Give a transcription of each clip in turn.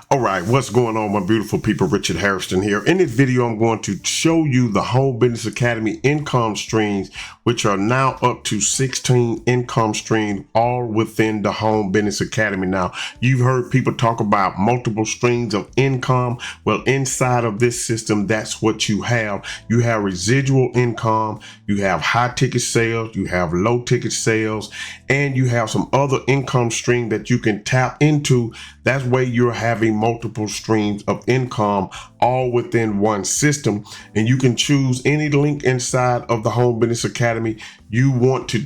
All right, what's going on, my beautiful people? Richard Hairston here. In this video, I'm going to show you the Home Business Academy income streams, which are now up to 16 income streams, all within the Home Business Academy. Now, you've heard people talk about multiple streams of income. Well, inside of this system, that's what you have. You have residual income, you have high ticket sales, you have low ticket sales, and you have some other income stream that you can tap into. That's where you're having multiple streams of income all within one system, and you can choose any link inside of the Home Business Academy you want to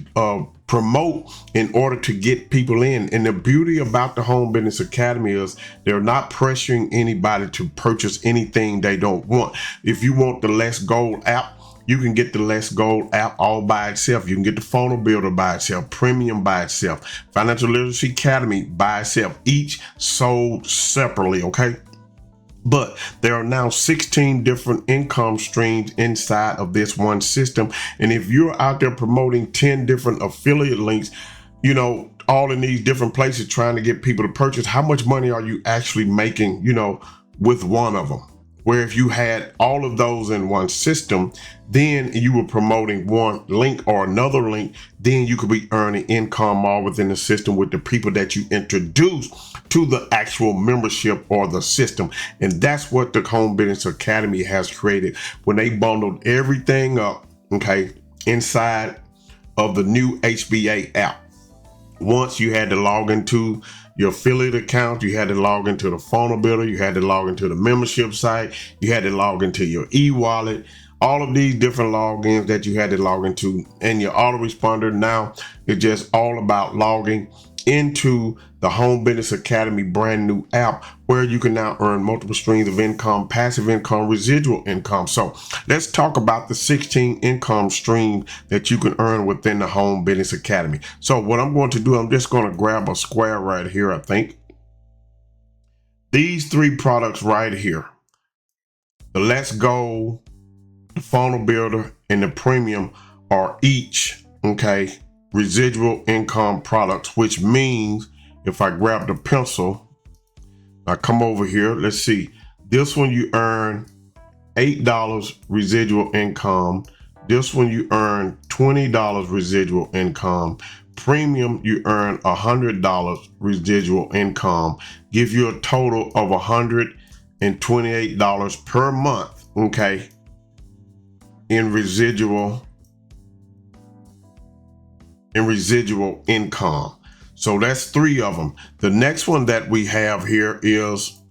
promote in order to get people in. And the beauty about the Home Business Academy is they're not pressuring anybody to purchase anything they don't want. If you want the Let's Gold app, you can get the Let's Gold app all by itself. You can get the Funnel Builder by itself, Premium by itself, Financial Literacy Academy by itself, each sold separately, okay? But there are now 16 different income streams inside of this one system. And if you're out there promoting 10 different affiliate links, you know, all in these different places trying to get people to purchase, how much money are you actually making, you know, with one of them? Where if you had all of those in one system, then you were promoting one link or another link, then you could be earning income all within the system with the people that you introduce to the actual membership or the system. And that's what the Home Business Academy has created when they bundled everything up, okay, inside of the new HBA app. Once you had to log into your affiliate account, you had to log into the Funnel Builder, you had to log into the membership site, you had to log into your e-wallet, all of these different logins that you had to log into, and your autoresponder. Now it's just all about logging into the Home Business Academy brand new app, where you can now earn multiple streams of income, passive income, residual income. So let's talk about the 16 income streams that you can earn within the Home Business Academy. So what I'm going to do, I'm just going to grab a square right here. I think these three products right here, the Let's Go, the Funnel Builder, and the Premium, are each, okay, residual income products, which means if I grab the pencil, I come over here, let's see, this one you earn $8 residual income. This one you earn $20 residual income. Premium, you earn $100 residual income. Give you a total of $128 per month, okay, in residual income. So that's three of them. The next one that we have here is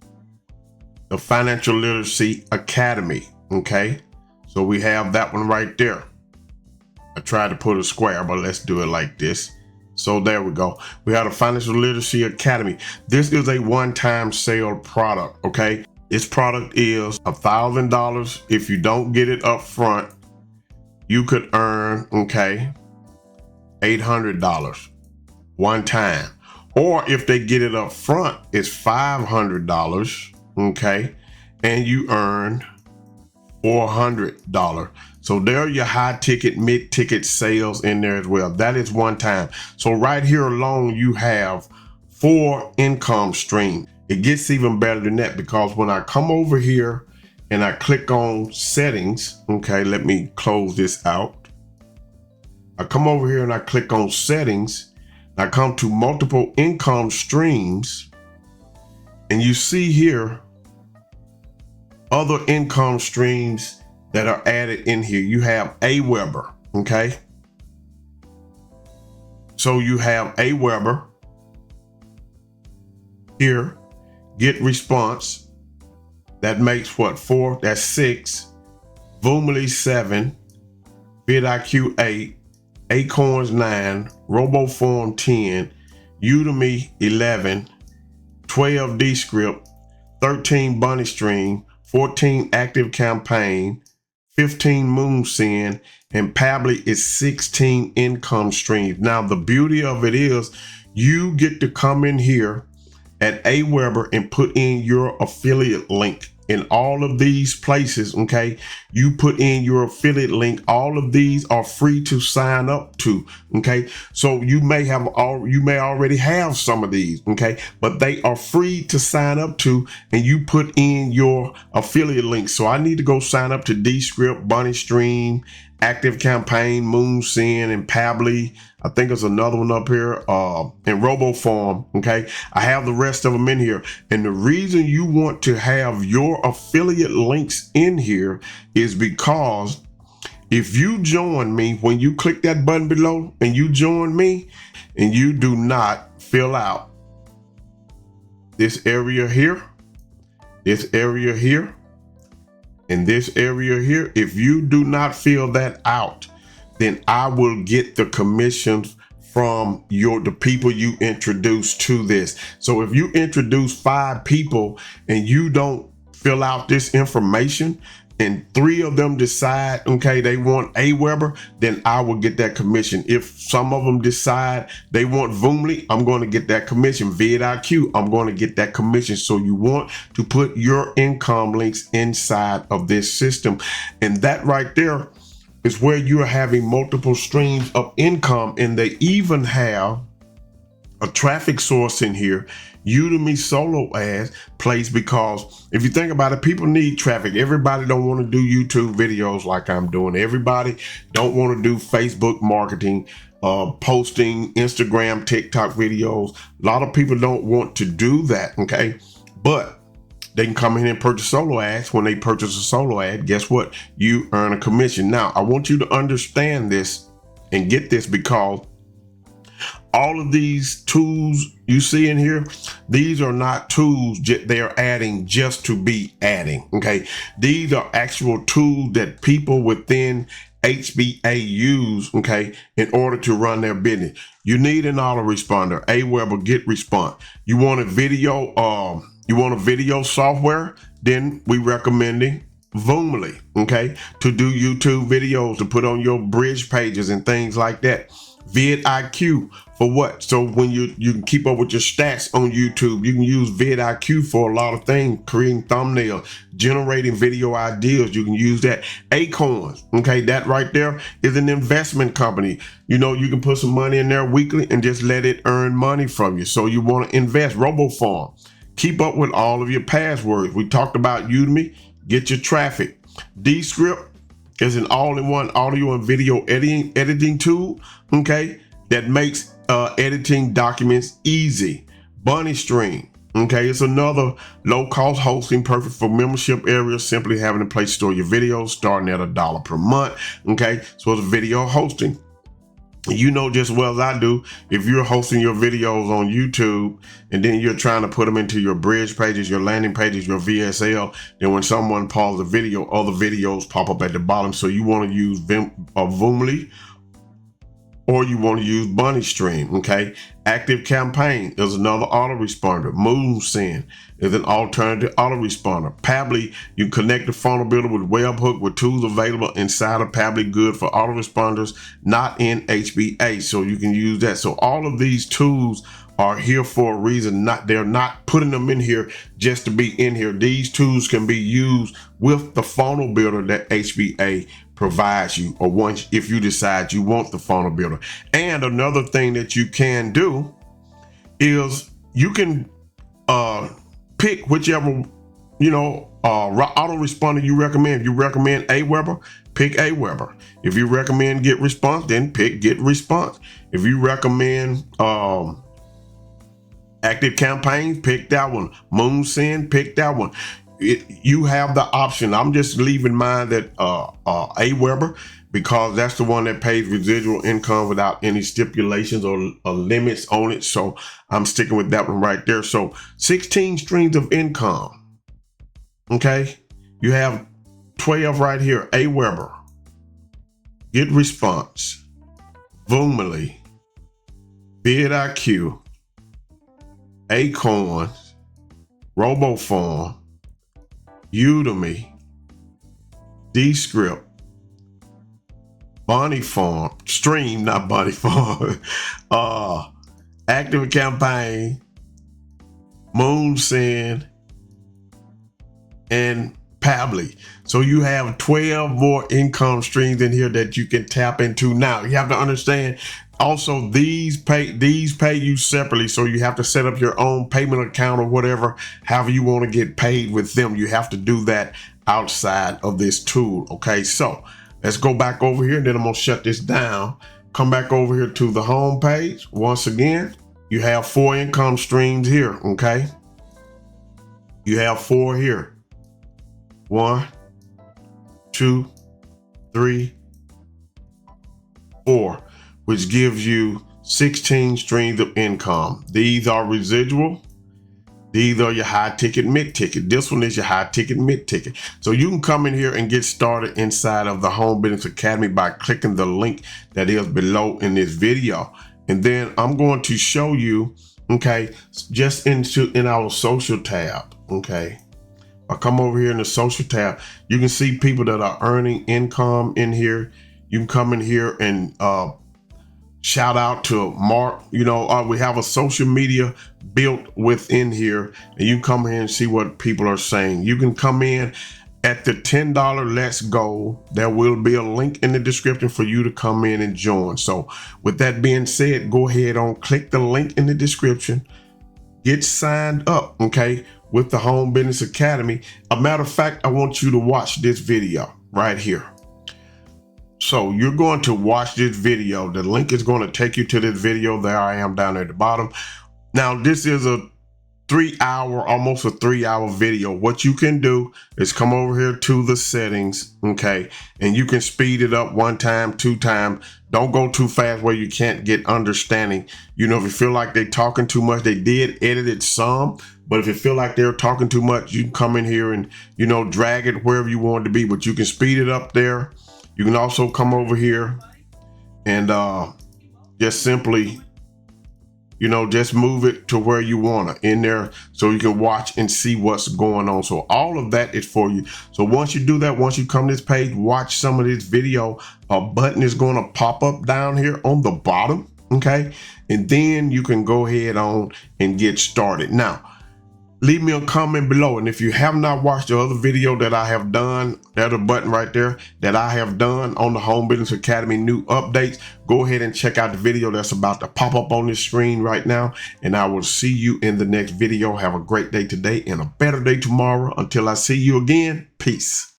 the Financial Literacy Academy, okay? So we have that one right there. I tried to put a square, but let's do it like this. So there we go. We have the Financial Literacy Academy. This is a one-time sale product, okay? This product is $1,000. If you don't get it up front, you could earn, okay, $800 one time. Or if they get it up front, it's $500, okay, and you earn $400. So there are your high ticket, mid ticket sales in there as well. That is one time. So right here alone, you have 4 income streams. It gets even better than that, because when I come over here and I click on settings, okay, let me close this out. I come over here and I click on settings. I come to multiple income streams, and you see here other income streams that are added in here. You have Aweber, okay? So you have Aweber here, get response. That makes what, 4? That's 6. Voomly 7, vidIQ 8, Acorns 9, RoboForm 10, Udemy 11, 12 Descript, 13 Bunny Stream, 14 Active Campaign, 15 Moonsend, and Pabbly is 16 income streams. Now the beauty of it is you get to come in here at Aweber and put in your affiliate link in all of these places, okay, you put in your affiliate link. All of these are free to sign up to, okay? So you may already have some of these, okay, but they are free to sign up to, and you put in your affiliate link. So I need to go sign up to Descript, Bunny Stream, Active Campaign, MoonSend, and Pabbly. I think there's another one up here, in RoboFarm, okay? I have the rest of them in here. And the reason you want to have your affiliate links in here is because if you join me, when you click that button below and you join me and you do not fill out this area here, this area here, and this area here, if you do not fill that out, then I will get the commissions from the people you introduce to this. So if you introduce 5 people and you don't fill out this information, and 3 of them decide, okay, they want Aweber, then I will get that commission. If some of them decide they want Voomly, I'm going to get that commission. vidIQ, I'm going to get that commission. So you want to put your income links inside of this system. And that right there is where you're having multiple streams of income. And they even have a traffic source in here, Udemy solo ads place, because if you think about it, people need traffic. Everybody don't want to do YouTube videos like I'm doing. Everybody don't want to do Facebook marketing, posting Instagram, TikTok videos. A lot of people don't want to do that, okay? But they can come in and purchase solo ads. When they purchase a solo ad, guess what? You earn a commission. Now, I want you to understand this and get this, because all of these tools you see in here, these are not tools they are adding just to be adding, okay? These are actual tools that people within HBA use, okay, in order to run their business. You need an autoresponder, Aweber, Get Response. You want a video, software, then we recommending Voomly, okay, to do YouTube videos, to put on your bridge pages and things like that. vidIQ for what? So when you can keep up with your stats on YouTube, you can use vidIQ for a lot of things, creating thumbnails, generating video ideas. You can use that. Acorns, okay, that right there is an investment company. You know, you can put some money in there weekly and just let it earn money from you. So you want to invest. RoboFarm, keep up with all of your passwords. We talked about Udemy, get your traffic. Descript is an all-in-one audio and video editing tool, okay, that makes editing documents easy. Bunny Stream, okay, it's another low-cost hosting, perfect for membership areas, simply having a place to store your videos, starting at $1 per month, okay? So it's video hosting. You know just as well as I do, if you're hosting your videos on YouTube and then you're trying to put them into your bridge pages, your landing pages, your VSL, then when someone pauses the video, other videos pop up at the bottom. So you want to use Voomly, or you want to use Bunny Stream, okay? Active Campaign is another autoresponder. MoonSend is an alternative autoresponder. Pabbly, you connect the funnel builder with webhook with tools available inside of Pabbly, good for autoresponders, not in HBA, so you can use that. So all of these tools are here for a reason. They're not putting them in here just to be in here. These tools can be used with the funnel builder that HBA provides you, or once if you decide you want the funnel builder. And another thing that you can do is you can pick whichever autoresponder you recommend. If you recommend Aweber, pick Aweber. If you recommend Get Response, then pick Get Response. If you recommend Active Campaigns, pick that one. MoonSend, pick that one. You have the option. I'm just leaving mine that Aweber, because that's the one that pays residual income without any stipulations or limits on it. So I'm sticking with that one right there. So 16 streams of income. Okay. You have 12 right here. Aweber, Get Response, Voomly, vidIQ, Acorns, RoboFarm, Udemy, Descript, Bunny Farm, Stream, not Bunny Farm, Active Campaign, MoonSend, and Pabbly. So you have 12 more income streams in here that you can tap into. Now you have to understand also these pay you separately, so you have to set up your own payment account or whatever, however you want to get paid with them. You have to do that outside of this tool. Okay, so let's go back over here, and then I'm gonna shut this down. Come back over here to the home page. Once again, you have 4 income streams here. Okay, you have 4 here. 1, 2, 3, 4, which gives you 16 streams of income. These are residual. These are your high ticket, mid ticket. This one is your high ticket, mid ticket. So you can come in here and get started inside of the Home Business Academy by clicking the link that is below in this video. And then I'm going to show you, okay, just in our social tab, okay. I come over here in the social tab, you can see people that are earning income in here. You can come in here and shout out to Mark. You know, we have a social media built within here, and you come here and see what people are saying. You can come in at the $10 Let's Go. There will be a link in the description for you to come in and join. So with that being said, go ahead on, click the link in the description, get signed up, okay, with the Home Business Academy. A matter of fact, I want you to watch this video right here. So you're going to watch this video. The link is going to take you to this video. There I am down at the bottom. Now, this is a 3-hour, almost a 3-hour video. What you can do is come over here to the settings, okay, and you can speed it up 1 time, 2 times. Don't go too fast where you can't get understanding. You know, if you feel like they're talking too much, they did edit it some, but if you feel like they're talking too much, you can come in here and, you know, drag it wherever you want it to be, but you can speed it up there. You can also come over here and just simply, you know, just move it to where you want it in there so you can watch and see what's going on. So all of that is for you. So once you do that, once you come to this page, watch some of this video, a button is going to pop up down here on the bottom, okay? And then you can go ahead on and get started. Now, leave me a comment below. And if you have not watched the other video that I have done, there's a button right there that I have done on the Home Business Academy new updates. Go ahead and check out the video that's about to pop up on this screen right now. And I will see you in the next video. Have a great day today and a better day tomorrow. Until I see you again, peace.